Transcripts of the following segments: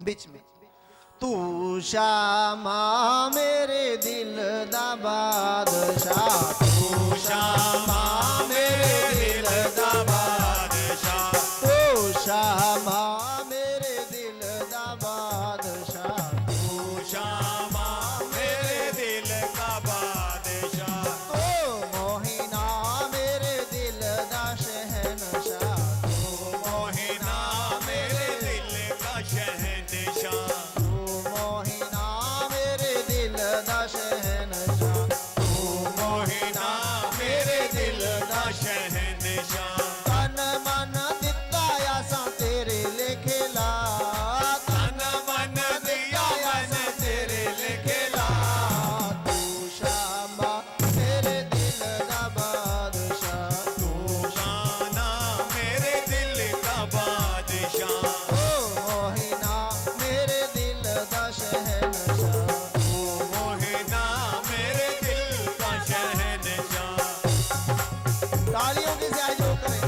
बीच में तू शामा मेरे दिल दा बादशाह, तू शामा मेरे दिल दा बादशाह, तू शामा मेरे दिल दा बादशाह, तू शामा मेरे दिल का बादशाह, तू मोहिना मेरे दिल दा शहनशाह, तू मोहिना मेरे दिल का शहंशाह, तू मोहिना मेरे दिल दा शहनशाह, तू मोहिना मेरे दिल का शहंशाह। तन मन दिता आसा तेरे लेखे ला, तन मन दिया मैंने तेरे लिखे ला, तू शामा मेरे दिल दा बादशाह, तू शाना मेरे दिल का बादशाह, ओ मोहिना मेरे दिल दा शहनशाह, तू मोहिना मेरे दिल का शहंशाह। तालियों की सहयोग करें।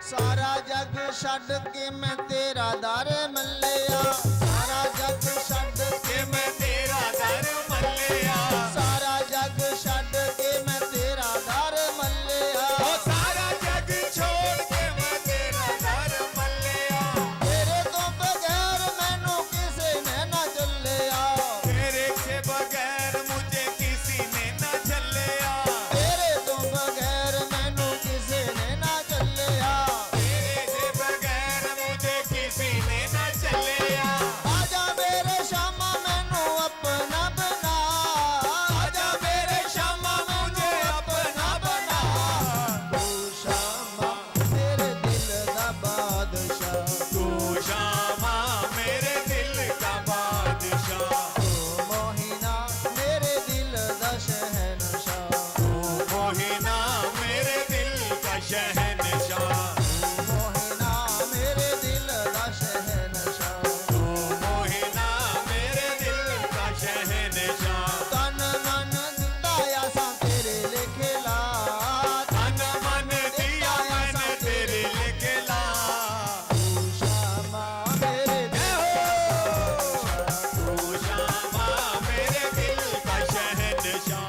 सारा जग छड़ के मैं तेरा दर मल्लिया, सारा जग छड़ कि मैं तेरा दर मल्लिया, सारा जग छड़ के मैं तेरा दर मल्लिया, ओ सारा जग छोड़ के मैं तेरा दर मल्लिया, तेरे तो बगैर मैनू किसे ने ना चलिया, तेरे से बगैर मुझे किसी ने न झल्लिया, तेरे तो बगैर मैनू किसे ने ना चलिया, तेरे से बगैर मुझे किसी ने न झल्लिया। आजा मेरे शामा मैनू अपना बना, आजा मेरे शामा मुझे अपना बना, तू शामा मेरे दिल दा बादशाह, तू शामा मेरे दिल का बादशाह, तू मोहिना मेरे दिल दा शहनशाह, तू मोहिना मेरे दिल का शहंशाह, मोहिना मेरे दिल दा शहनशाह, तू मोहिना मेरे दिल का शहंशाह। तन मन दिता आसा तेरे लेखे ला, तन मन दिया मैंने तेरे लिखे ला, तू शामा मेरे दिल तू शामा मेरे दिल का शहंशाह।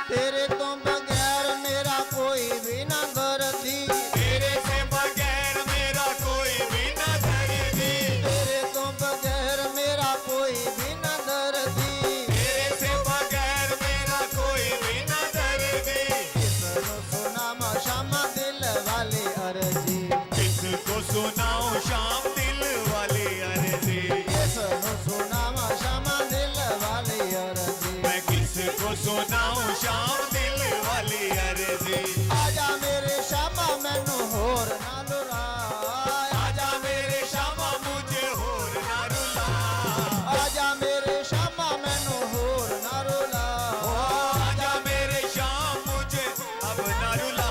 तेरे तो बगैर मेरा कोई भी ना दर्दी, तेरे से बगैर मेरा कोई भी न दर्दी, तेरे तो बगैर मेरा कोई भी ना दर्दी, तेरे से बगैर मेरा कोई भी न दर्दी। किसनु सुनामा शामा दिल वाली अर्जी, किसको सुनाऊं शाम दिल वाली अर्जी, किसनु सुनामा शामा दिल वाली अर्जी, मैं किसको सुनाऊं शाम दिल वाली अर्जी। आजा मेरे शामा मैनू होर ना लुरा, आजा मेरे शामा मुझे होर ना रुला, आजा मेरे शामा मैनू होर ना रुला, आजा मेरे शाम मुझे अब ना रुला,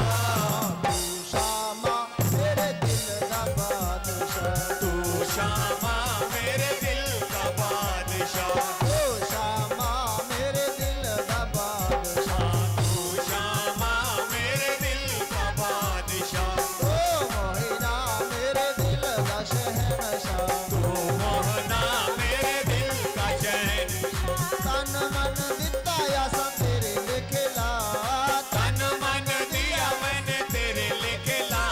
तू शामा मेरे दिल दा बादशाह, तू शामा मेरे दिल का बादशाह, तू शामा मेरे दिल दा बादशाह, तू शामा मेरे दिल का बादशाह, ओ मोहिना मेरे दिल दा शहनशाह, तू मोहना मेरे दिल का शहंशाह। तन मन दिता आसा तेरे लेखे ला, तन मन दिया मैंने तेरे लिखे ला,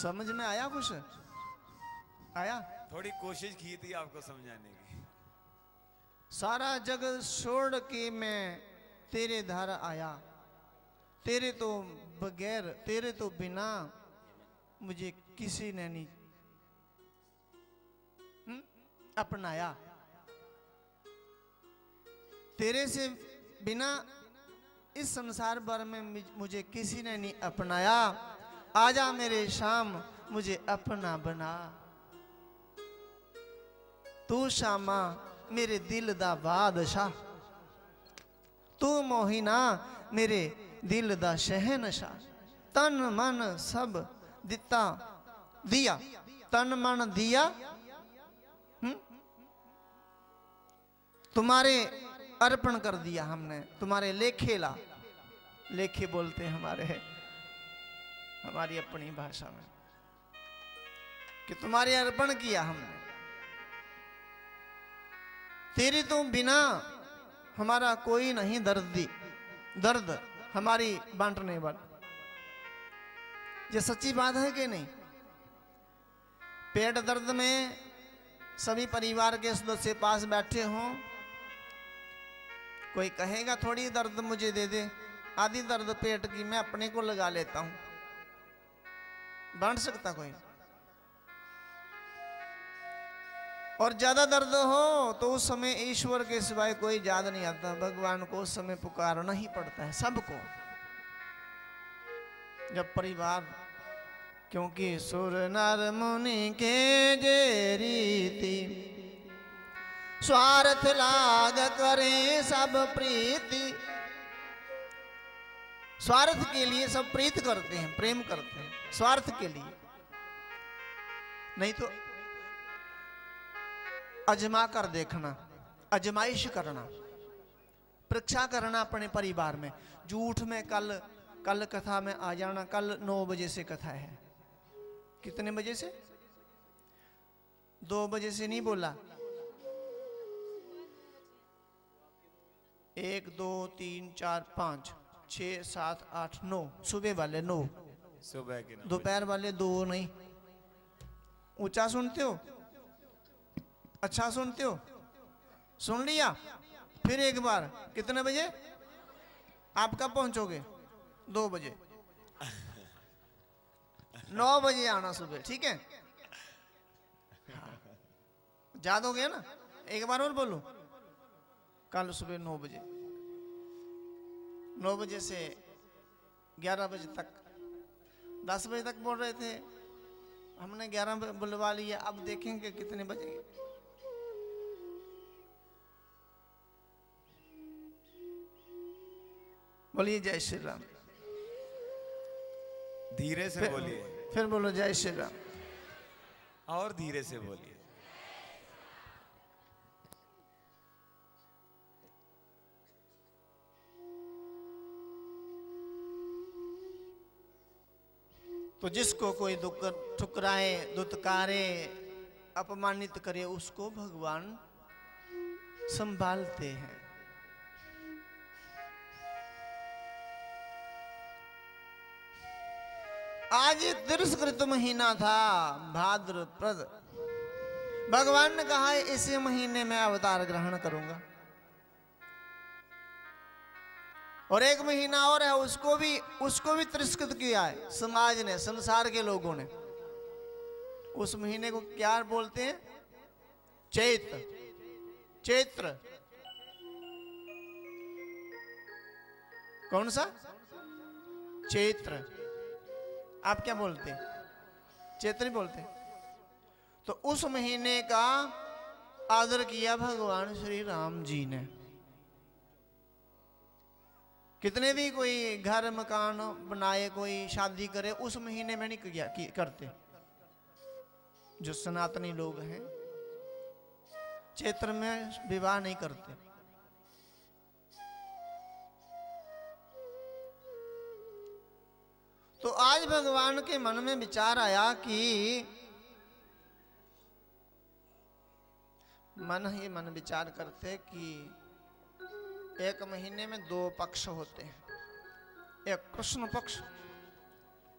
समझ में आया कुछ? आया? थोड़ी कोशिश की थी आपको समझाने की। सारा जग छोड़ के मैं तेरे धार आया, तेरे तो बगैर, तेरे तो बिना मुझे किसी ने नहीं अपनाया। तेरे से बिना इस संसार भर में मुझे किसी ने नहीं अपनाया। आजा मेरे शाम मुझे अपना बना। तू शामा मेरे दिल दा बादशाह, तू मोहिना मेरे दिल दा शहनशाह। तन मन सब दिता दिया, तन मन दिया तुम्हारे अर्पण कर दिया हमने, तुम्हारे लेखे ला। लेखे बोलते हैं हमारे, हमारी अपनी भाषा में, कि तुम्हारे अर्पण किया हमने। तेरी तो बिना हमारा कोई नहीं दर्दी, दर्द हमारी बांटने वाला। ये सच्ची बात है कि नहीं? पेट दर्द में सभी परिवार के सदस्य पास बैठे हों, कोई कहेगा थोड़ी दर्द मुझे दे दे, आधी दर्द पेट की मैं अपने को लगा लेता हूं, बांट सकता कोई? और ज्यादा दर्द हो तो उस समय ईश्वर के सिवाय कोई याद नहीं आता, भगवान को उस समय पुकारना ही पड़ता है सबको। जब परिवार, क्योंकि सुर नर मुनि के जे रीति, स्वार्थ लाग करें सब प्रीति। स्वार्थ के लिए सब प्रीत करते हैं, प्रेम करते हैं, स्वार्थ के लिए। नहीं तो अजमा कर देखना, अजमाइश करना, परीक्षा करना अपने परिवार में। झूठ में कल कथा में आ जाना। कल 9 बजे से कथा है। कितने बजे से? 2 बजे से नहीं बोला। 1 2 3 4 5 6 7 8 9, सुबह वाले 9, सुबह के 9, दोपहर वाले 2 नहीं। ऊंचा सुनते हो? अच्छा सुनते हो? सुन लिया? फिर एक बार, कितने बजे? आप कब पहुंचोगे? 2 बजे। 9 बजे आना सुबह, ठीक है? याद हो गया ना? एक बार और बोलूं, कल सुबह 9 बजे, 9 बजे से 11 बजे तक, 10 बजे तक बोल रहे थे, हमने 11 बजे बुलवा लिया। अब देखेंगे कितने बजेंगे। बोलिए जय श्री राम। धीरे से बोलिए, फिर बोलो जय श्री राम। और धीरे से बोलिए। तो जिसको कोई दुख ठुकराए, दुत्कारे, अपमानित करे, उसको भगवान संभालते हैं। आज तिरस्कृत महीना था, भाद्रपद। भगवान ने कहा इसी महीने में अवतार ग्रहण करूंगा। और एक महीना और है, उसको भी तिरस्कृत किया है समाज ने, संसार के लोगों ने। उस महीने को क्या बोलते हैं? चैत्र। कौन सा? चैत्र। आप क्या बोलते? चैत्र बोलते। तो उस महीने का आदर किया भगवान श्री राम जी ने। कितने भी कोई घर मकान बनाए, कोई शादी करे, उस महीने में नहीं करते। जो सनातनी लोग हैं चैत्र में विवाह नहीं करते। तो आज भगवान के मन में विचार आया कि मन विचार करते कि एक महीने में 2 पक्ष होते हैं, एक कृष्ण पक्ष,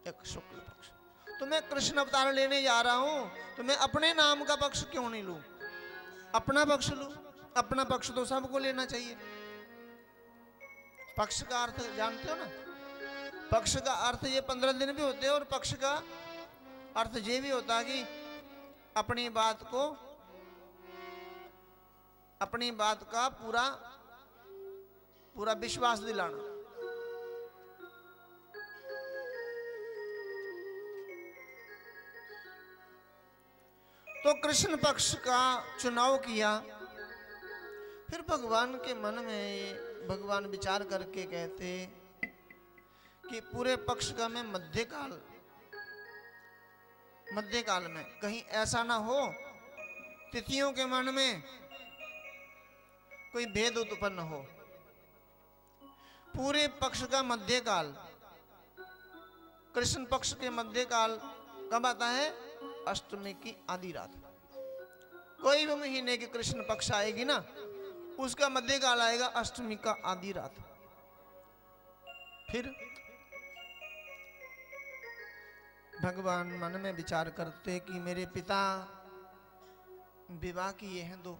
एक शुक्ल पक्ष। मैं कृष्ण अवतार लेने जा रहा हूं, तो मैं अपने नाम का पक्ष क्यों नहीं लूं, अपना पक्ष लूं। अपना पक्ष तो सबको लेना चाहिए। पक्ष का अर्थ जानते हो ना, पक्ष का अर्थ ये 15 दिन भी होते हैं, और पक्ष का अर्थ ये भी होता है कि अपनी बात का पूरा पूरा विश्वास दिलाना। तो कृष्ण पक्ष का चुनाव किया। फिर भगवान के मन में भगवान विचार करके कहते कि पूरे पक्ष का मैं मध्यकाल में कहीं ऐसा ना हो तिथियों के मन में कोई भेद उत्पन्न हो। पूरे पक्ष का मध्यकाल, कृष्ण पक्ष के मध्यकाल कब आता है? अष्टमी की आधी रात। कोई भी महीने की कृष्ण पक्ष आएगी ना, उसका मध्यकाल आएगा अष्टमी का आधी रात। फिर भगवान मन में विचार करते कि मेरे पिता विवाह किए हैं 2,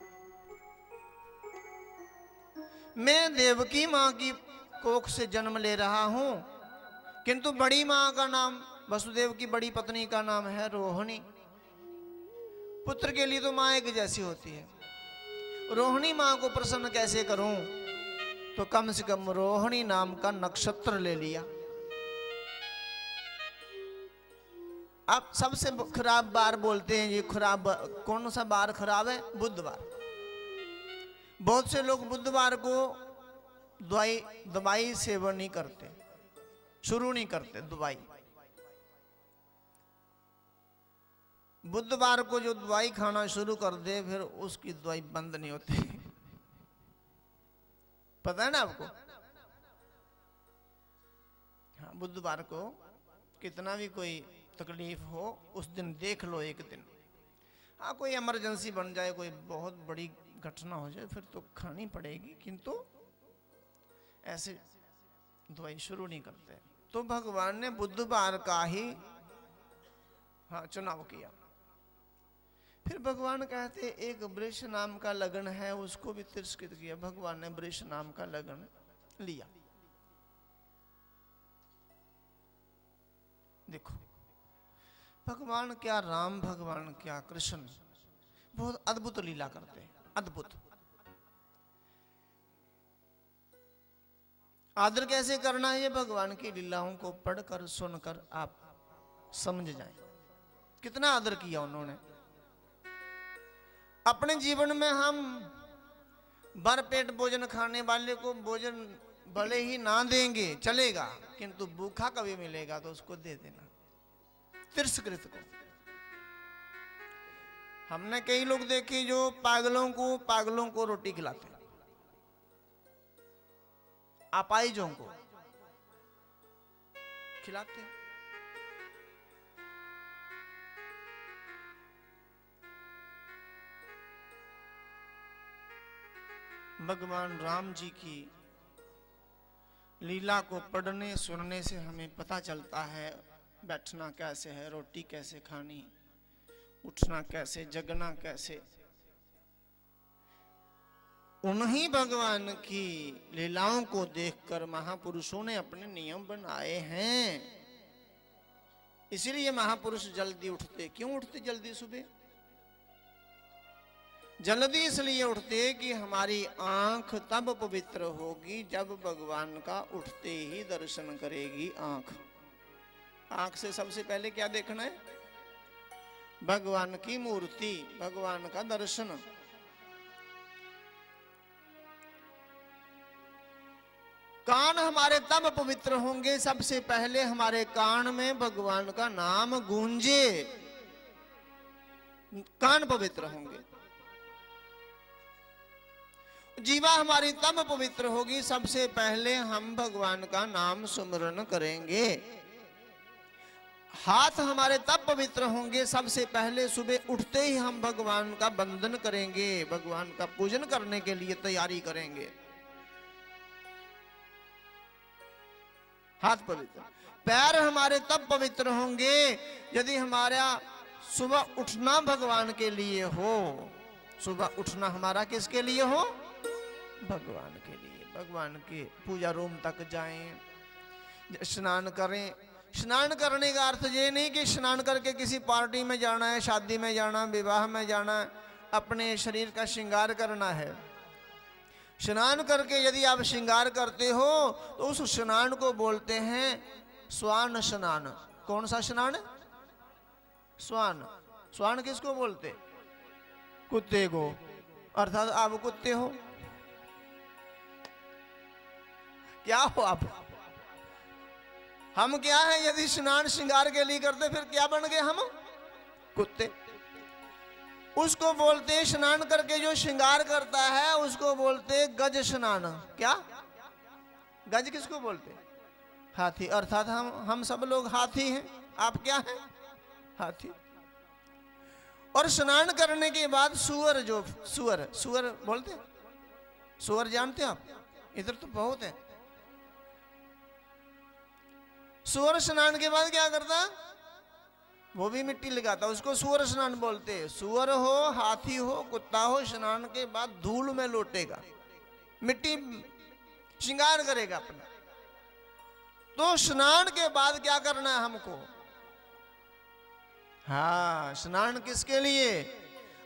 मैं देवकी मां की कोख से जन्म ले रहा हूं, किंतु बड़ी मां का नाम, वसुदेव की बड़ी पत्नी का नाम है रोहिणी। पुत्र के लिए तो मां एक जैसी होती है। रोहिणी मां को प्रसन्न कैसे करूं, तो कम से कम रोहिणी नाम का नक्षत्र ले लिया। अब सबसे खराब बार बोलते हैं, ये खराब कौन सा बार खराब है? बुधवार। बहुत से लोग बुधवार को दवाई सेवन नहीं करते, शुरू नहीं करते दवाई। बुधवार को जो दवाई खाना शुरू कर दे, फिर उसकी दवाई बंद नहीं होती। पता है ना आपको? हाँ, बुधवार को कितना भी कोई तकलीफ हो, उस दिन देख लो एक दिन। हाँ, कोई इमरजेंसी बन जाए, कोई बहुत बड़ी घटना हो जाए, फिर तो खानी पड़ेगी, किंतु ऐसे दवाई शुरू नहीं करते। तो भगवान ने बुधवार का ही चुनाव किया। फिर भगवान कहते एक वृष नाम का लगन है, उसको भी तिरस्कृत किया। भगवान ने वृष नाम का लगन लिया। देखो भगवान क्या राम, भगवान क्या कृष्ण, बहुत अद्भुत लीला करते हैं, अद्भुत। आदर कैसे करना है, ये भगवान की लीलाओं को पढ़कर सुनकर आप समझ जाएं। कितना आदर किया उन्होंने। अपने जीवन में हम भरपेट भोजन खाने वाले को भोजन भले ही ना देंगे चलेगा, किंतु भूखा कभी मिलेगा तो उसको दे देना, तिरस्कृत को। हमने कई लोग देखे जो पागलों को रोटी खिलाते, अपाहिजों को खिलाते। भगवान राम जी की लीला को पढ़ने सुनने से हमें पता चलता है बैठना कैसे है, रोटी कैसे खानी, उठना कैसे, जगना कैसे। उन्हीं भगवान की लीलाओं को देखकर महापुरुषों ने अपने नियम बनाए हैं। इसीलिए महापुरुष जल्दी उठते। क्यों उठते जल्दी सुबह? जल्दी इसलिए उठते कि हमारी आंख तब पवित्र होगी जब भगवान का उठते ही दर्शन करेगी आंख। आंख से सबसे पहले क्या देखना है? भगवान की मूर्ति, भगवान का दर्शन। कान हमारे तब पवित्र होंगे, सबसे पहले हमारे कान में भगवान का नाम गूंजे, कान पवित्र होंगे। जीवा हमारी तब पवित्र होगी, सबसे पहले हम भगवान का नाम सुमरन करेंगे। हाथ हमारे तब पवित्र होंगे, सबसे पहले सुबह उठते ही हम भगवान का वंदन करेंगे, भगवान का पूजन करने के लिए तैयारी करेंगे। हाथ पवित्र, पैर हमारे तब पवित्र होंगे यदि हमारा सुबह उठना भगवान के लिए हो। सुबह उठना हमारा किसके लिए हो? भगवान के लिए। भगवान के पूजा रूम तक जाएं, स्नान करें। स्नान करने का अर्थ ये नहीं कि स्नान करके किसी पार्टी में जाना है, शादी में जाना, विवाह में जाना, अपने शरीर का श्रृंगार करना है। स्नान करके यदि आप श्रृंगार करते हो तो उस स्नान को बोलते हैं स्वान स्नान। कौन सा स्नान? स्वान। स्वान किसको बोलते? कुत्ते को। अर्थात आप कुत्ते हो। क्या हो आप? हम क्या है? यदि स्नान श्रृंगार के लिए करते फिर क्या बन गए हम? कुत्ते। उसको बोलते हैं स्नान करके जो श्रृंगार करता है उसको बोलते गज स्नान। क्या? गज किसको बोलते? हाथी। अर्थात हम सब लोग हाथी हैं। आप क्या हैं? हाथी। और स्नान करने के बाद सुअर, जो सुअर बोलते, सुअर जानते आप? इधर तो बहुत है। सुअर स्नान के बाद क्या करता? वो भी मिट्टी लगाता, उसको सुअर स्नान बोलते हैं। सुअर हो, हाथी हो, कुत्ता हो, स्नान के बाद धूल में लौटेगा, मिट्टी श्रृंगार करेगा अपना। तो स्नान के बाद क्या करना है हमको? हाँ, स्नान किसके लिए?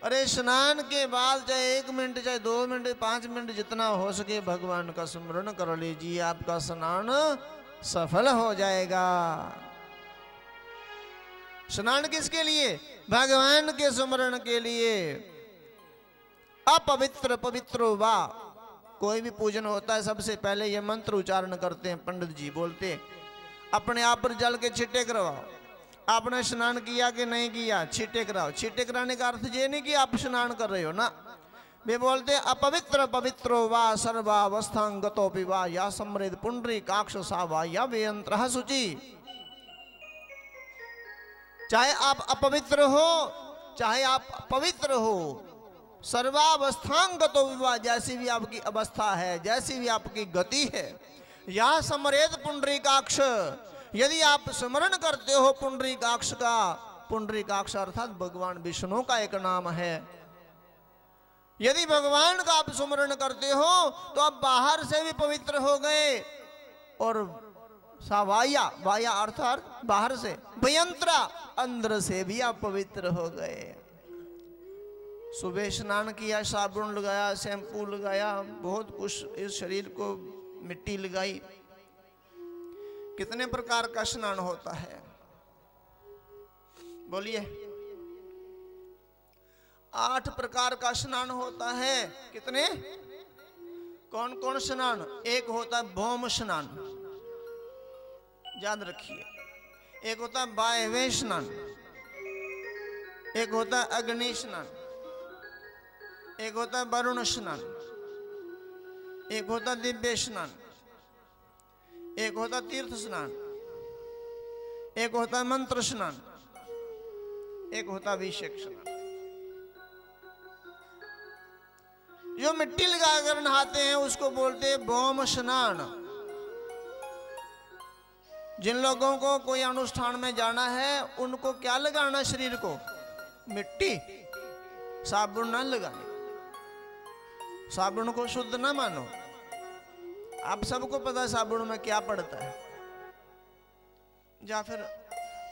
अरे स्नान के बाद चाहे 1 मिनट, चाहे 2 मिनट, 5 मिनट, जितना हो सके भगवान का स्मरण कर लीजिए, आपका स्नान सफल हो जाएगा। स्नान किसके लिए? भगवान के स्मरण के लिए। अपवित्र पवित्रो वा। कोई भी पूजन होता है सबसे पहले ये मंत्र उच्चारण करते हैं पंडित जी, बोलते अपने आप पर जल के छिट्टे करवाओ। आपने स्नान किया कि नहीं किया, छिट्टे कराओ। छिट्टे कराने का अर्थ ये नहीं कि आप स्नान कर रहे हो ना। वे बोलते अपवित्र पवित्रो वा सर्वावस्थांगतोपि वा या समृद्ध पुंडरीकाक्ष सा वा या वेयंत्रः शुचि। चाहे आप अपवित्र हो, चाहे आप पवित्र हो, सर्वावस्थांगतो विवाह, जैसी भी आपकी अवस्था है, जैसी भी आपकी गति है, या समरेत पुंडरीकाक्ष, यदि आप स्मरण करते हो पुंडरीकाक्ष का। पुंडरीकाक्ष अर्थात भगवान विष्णु का एक नाम है। यदि भगवान का आप स्मरण करते हो तो आप बाहर से भी पवित्र हो गए, और सावाया, वाया अर्थात बाहर से, भयंत्रा अंदर से भी आप पवित्र हो गए। सुबह स्नान किया, साबुन लगाया, शैम्पू लगाया, बहुत कुछ इस शरीर को मिट्टी लगाई। कितने प्रकार का स्नान होता है बोलिए? 8 प्रकार का स्नान होता है। कितने? कौन कौन स्नान? एक होता है भौम स्नान, याद रखिए। एक होता है वायव्य स्नान, एक होता है अग्नि स्नान, एक होता है वरुण स्नान, एक होता है दिव्य स्नान, एक होता है तीर्थ स्नान, एक होता है मंत्र स्नान, एक होता है अभिषेक स्नान। जो मिट्टी लगाकर नहाते हैं उसको बोलते हैं भौम स्नान। जिन लोगों को कोई अनुष्ठान में जाना है उनको क्या लगाना शरीर को? मिट्टी। साबुन ना लगाए, साबुन को शुद्ध ना मानो। आप सबको पता है साबुन में क्या पड़ता है, या फिर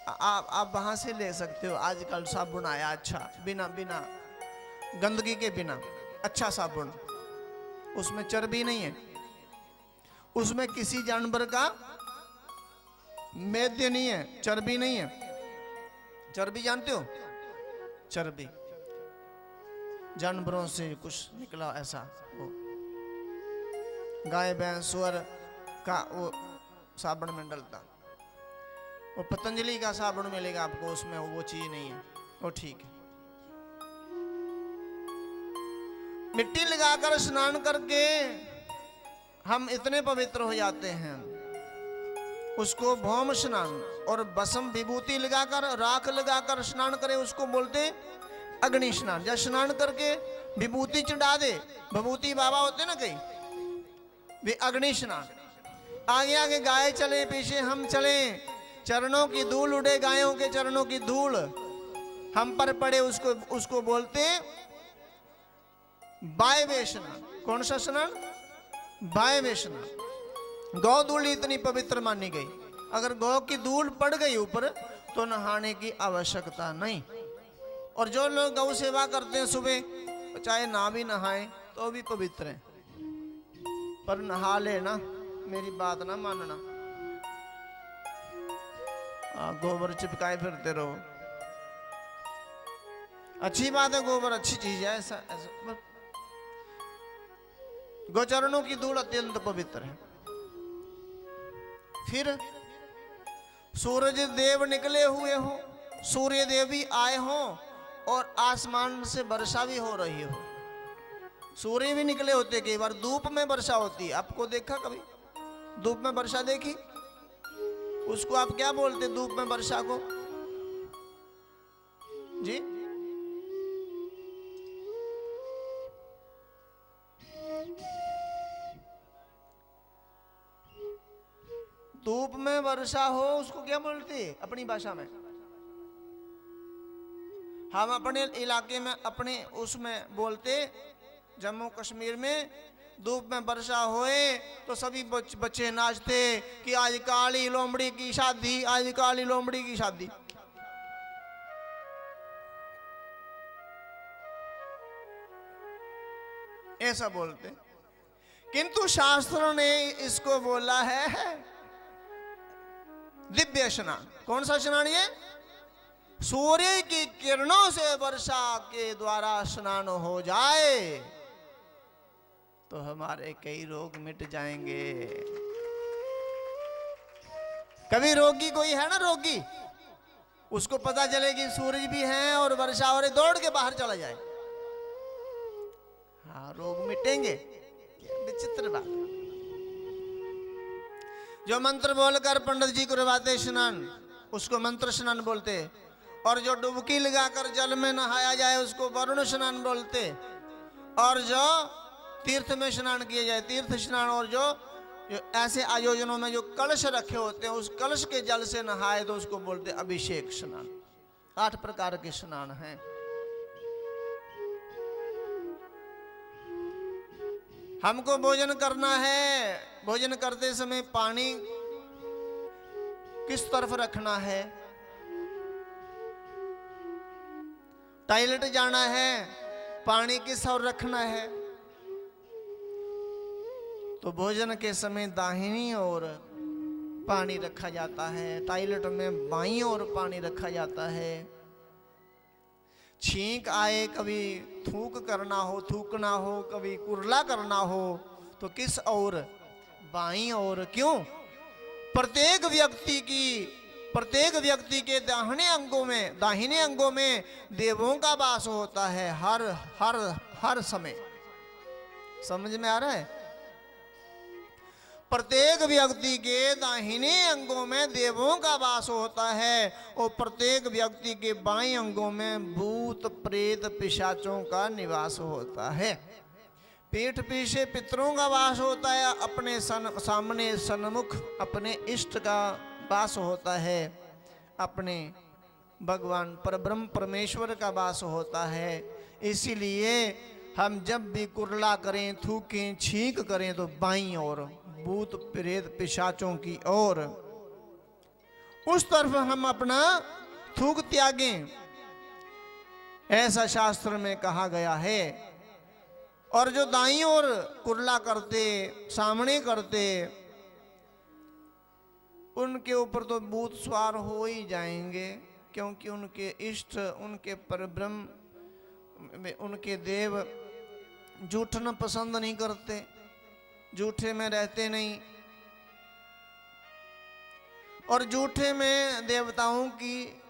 आप वहां से ले सकते हो। आजकल साबुन आया अच्छा, बिना गंदगी के बिना अच्छा साबुन। उसमें चर्बी नहीं है, उसमें किसी जानवर का मेद्य नहीं है, चर्बी नहीं है। चर्बी जानते हो? चर्बी जानवरों से कुछ निकला ऐसा, वो गाय भैंस सुअर का वो साबुन में डलता। वो पतंजलि का साबुन मिलेगा आपको, उसमें वो चीज नहीं है, वो ठीक है। मिट्टी लगाकर स्नान करके हम इतने पवित्र हो जाते हैं, उसको भौम स्नान। और बसम विभूति लगाकर, राख लगाकर स्नान करें उसको बोलते अग्नि स्नान। जब स्नान करके विभूति चढ़ा दे, विभूति बाबा होते ना कहीं, वे अग्नि स्नान। आगे आगे गाय चले, पीछे हम चले, चरणों की धूल उड़े, गायों के चरणों की धूल हम पर पड़े, उसको बोलते वायव्य स्नान। कौन सा स्नान? वायव्य स्नान। गौ धूल इतनी पवित्र मानी गई, अगर गौ की धूल पड़ गई ऊपर तो नहाने की आवश्यकता नहीं। और जो लोग गौ सेवा करते हैं सुबह, चाहे ना भी नहाए तो भी पवित्र हैं, पर नहा लेना, मेरी बात ना मानना। गोबर चिपकाए फिरते रहो, अच्छी बात है, गोबर अच्छी चीज है, ऐसा गोचरणों की धूल अत्यंत पवित्र है। फिर सूरज देव निकले हुए हो, सूर्य देव भी आए हो और आसमान से वर्षा भी हो रही हो। सूर्य भी निकले होते, कई बार धूप में वर्षा होती है, आपको देखा कभी धूप में वर्षा देखी? उसको आप क्या बोलते धूप में वर्षा को जी? धूप में वर्षा हो उसको क्या बोलते अपनी भाषा में? हम अपने इलाके में, अपने उसमें बोलते, जम्मू कश्मीर में धूप में वर्षा होए तो सभी बच्चे नाचते कि आज काली लोमड़ी की शादी, आज काली लोमड़ी की शादी। ऐसा बोलते, किंतु शास्त्रों ने इसको बोला है दिव्य स्नान। कौन सा स्नान ये? सूर्य की किरणों से वर्षा के द्वारा स्नान हो जाए तो हमारे कई रोग मिट जाएंगे। कभी रोगी कोई है ना, रोगी, उसको पता चले कि सूरज भी है और वर्षा हो रही, दौड़ के बाहर चला जाए, हाँ रोग मिटेंगे। विचित्र बात। जो मंत्र बोलकर पंडित जी करवाते स्नान उसको मंत्र स्नान बोलते, और जो डुबकी लगाकर जल में नहाया जाए उसको वरुण स्नान बोलते, और जो तीर्थ में स्नान किया जाए तीर्थ स्नान, और जो ऐसे आयोजनों में जो कलश रखे होते हैं उस कलश के जल से नहाए तो उसको बोलते अभिषेक स्नान। 8 प्रकार के स्नान हैं। हमको भोजन करना है, भोजन करते समय पानी किस तरफ रखना है, टॉयलेट जाना है पानी किस ओर रखना है, तो भोजन के समय दाहिनी ओर पानी रखा जाता है, टॉयलेट में बाईं ओर पानी रखा जाता है। छींक आए, कभी थूक करना हो, थूकना हो, कभी कुरला करना हो तो किस ओर? बाईं ओर। क्यों? प्रत्येक व्यक्ति के दाहिने अंगों में देवों का वास होता है हर समय। समझ में आ रहा है? प्रत्येक व्यक्ति के दाहिने अंगों में देवों का वास होता है और प्रत्येक व्यक्ति के बाएं अंगों में भूत प्रेत पिशाचों का निवास होता है। पीठ पीछे पितरों का वास होता है, अपने सामने सन्मुख अपने इष्ट का वास होता है, अपने भगवान परब्रह्म परमेश्वर का वास होता है। इसीलिए हम जब भी कुरला करें, थूकें, छींक करें तो बाईं ओर, भूत प्रेत पिशाचों की ओर, उस तरफ हम अपना थूक त्यागें, ऐसा शास्त्र में कहा गया है। और जो दाईं ओर कुरला करते, सामने करते, उनके ऊपर तो भूत सवार हो ही जाएंगे, क्योंकि उनके इष्ट, उनके परब्रह्म, उनके देव जूठना पसंद नहीं करते, जूठे में रहते नहीं, और जूठे में देवताओं की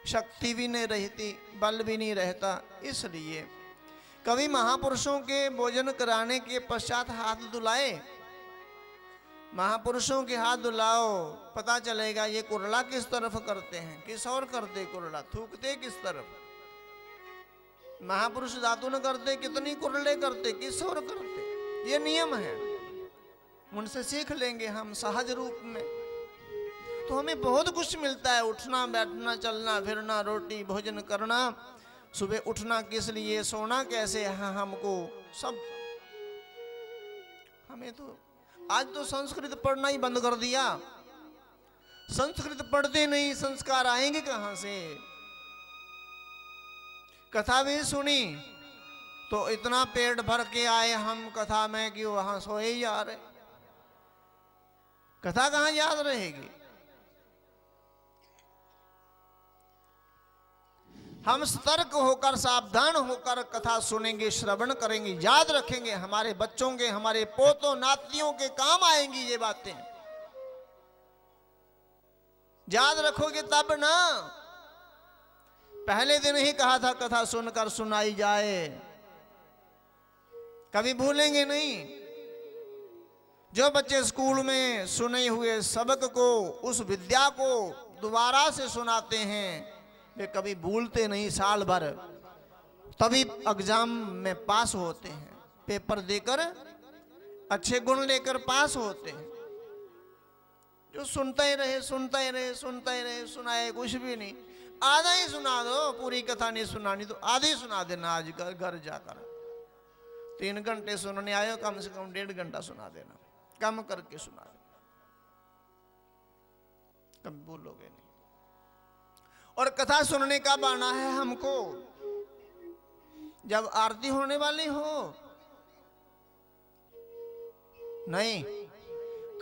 शक्ति भी नहीं रहती, बल भी नहीं रहता। इसलिए कभी महापुरुषों के भोजन कराने के पश्चात हाथ धुलाए, महापुरुषों के हाथ धुलाओ, पता चलेगा ये कुरला किस तरफ करते हैं, किस और करते कुरला, थूकते किस तरफ। महापुरुष दातुन करते, कितनी कुरले करते, किस और करते, ये नियम है। उनसे सीख लेंगे हम सहज रूप में। तो हमें बहुत कुछ मिलता है, उठना बैठना चलना फिरना रोटी भोजन करना, सुबह उठना किस लिए सोना कैसे है हमको सब। हमें तो आज तो संस्कृत पढ़ना ही बंद कर दिया। संस्कृत पढ़ते नहीं संस्कार आएंगे कहां से। कथा भी सुनी तो इतना पेट भर के आए हम कथा में कि वहां सोए ही जा रहे। कथा कहां याद रहेगी। हम सतर्क होकर सावधान होकर कथा सुनेंगे श्रवण करेंगे याद रखेंगे, हमारे बच्चों के हमारे पोतों नातियों के काम आएंगी ये बातें। याद रखोगे तब ना। पहले दिन ही कहा था कथा सुनकर सुनाई जाए, कभी भूलेंगे नहीं। जो बच्चे स्कूल में सुने हुए सबक को उस विद्या को दोबारा से सुनाते हैं वे कभी भूलते नहीं साल भर, तभी एग्जाम में पास होते हैं, पेपर देकर अच्छे गुण लेकर पास होते हैं। जो सुनता ही रहे सुनता ही रहे सुनता ही रहे, सुनाए कुछ भी नहीं। आधा ही सुना दो, पूरी कथा नहीं सुनानी तो आधी सुना देना। आज घर जाकर 3 घंटे सुनने आए हो, कम से कम 1.5 घंटा सुना देना, कम करके सुना देना, कभी बोलोगे नहीं। और कथा सुनने का बहाना है हमको जब आरती होने वाली हो, नहीं,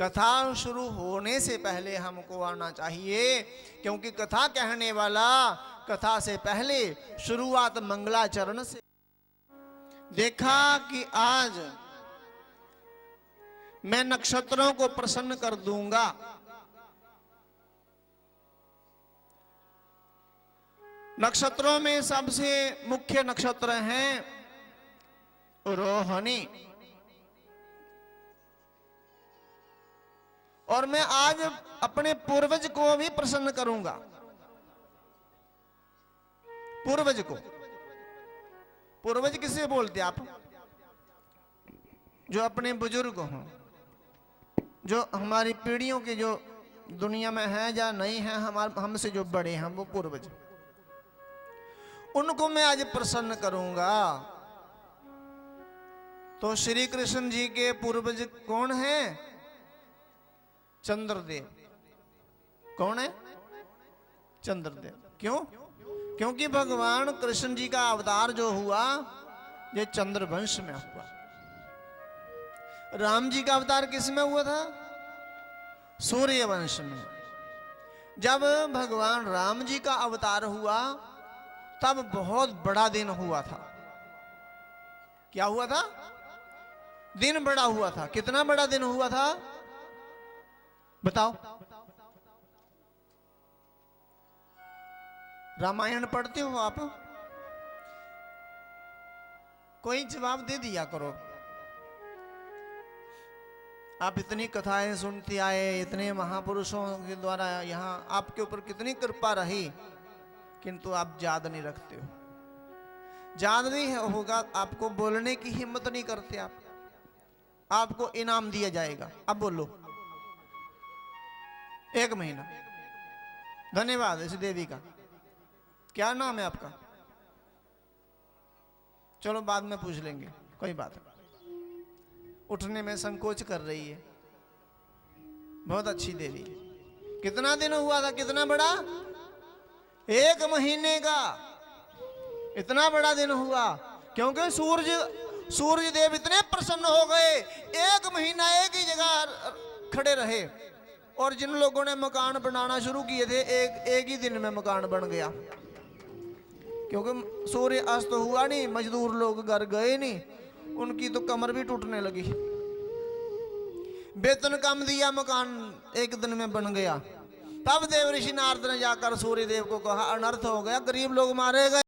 कथा शुरू होने से पहले हमको आना चाहिए। क्योंकि कथा कहने वाला कथा से पहले शुरुआत मंगलाचरण से। देखा कि आज मैं नक्षत्रों को प्रसन्न कर दूंगा। नक्षत्रों में सबसे मुख्य नक्षत्र हैं रोहिणी। और मैं आज अपने पूर्वज को भी प्रसन्न करूंगा। पूर्वज को, पूर्वज किसे बोलते आप? जो अपने बुजुर्ग हों, जो हमारी पीढ़ियों के जो दुनिया में है या नहीं है, हमसे जो बड़े हैं वो पूर्वज, उनको मैं आज प्रसन्न करूंगा। तो श्री कृष्ण जी के पूर्वज कौन हैं? चंद्रदेव। कौन है? चंद्रदेव। क्यों? क्योंकि भगवान कृष्ण जी का अवतार जो हुआ ये चंद्रवंश में हुआ। राम जी का अवतार किस में हुआ था? सूर्यवंश में। जब भगवान राम जी का अवतार हुआ तब बहुत बड़ा दिन हुआ था। क्या हुआ था? दिन बड़ा हुआ था। कितना बड़ा दिन हुआ था बताओ? रामायण पढ़ते हो आप? कोई जवाब दे दिया करो। आप इतनी कथाएं सुनते आए, इतने महापुरुषों के द्वारा यहाँ आपके ऊपर कितनी कृपा रही, किंतु आप याद नहीं रखते हो। याद नहीं होगा, आपको बोलने की हिम्मत नहीं करते आप। आपको इनाम दिया जाएगा, अब बोलो 1 महीना। धन्यवाद इस देवी का। क्या नाम है आपका? चलो बाद में पूछ लेंगे, कोई बात नहीं। उठने में संकोच कर रही है, बहुत अच्छी देवी। कितना दिन हुआ था? कितना बड़ा? 1 महीने का इतना बड़ा दिन हुआ। क्योंकि सूर्य देव इतने प्रसन्न हो गए, 1 महीना एक ही जगह खड़े रहे। और जिन लोगों ने मकान बनाना शुरू किए थे, एक ही दिन में मकान बन गया। क्योंकि सूर्य अस्त हुआ नहीं, मजदूर लोग घर गए नहीं, उनकी तो कमर भी टूटने लगी। वेतन कम दिया, मकान 1 दिन में बन गया। तब देव ऋषि नारद ने जाकर सूर्य देव को कहा अनर्थ हो गया, गरीब लोग मारे गए।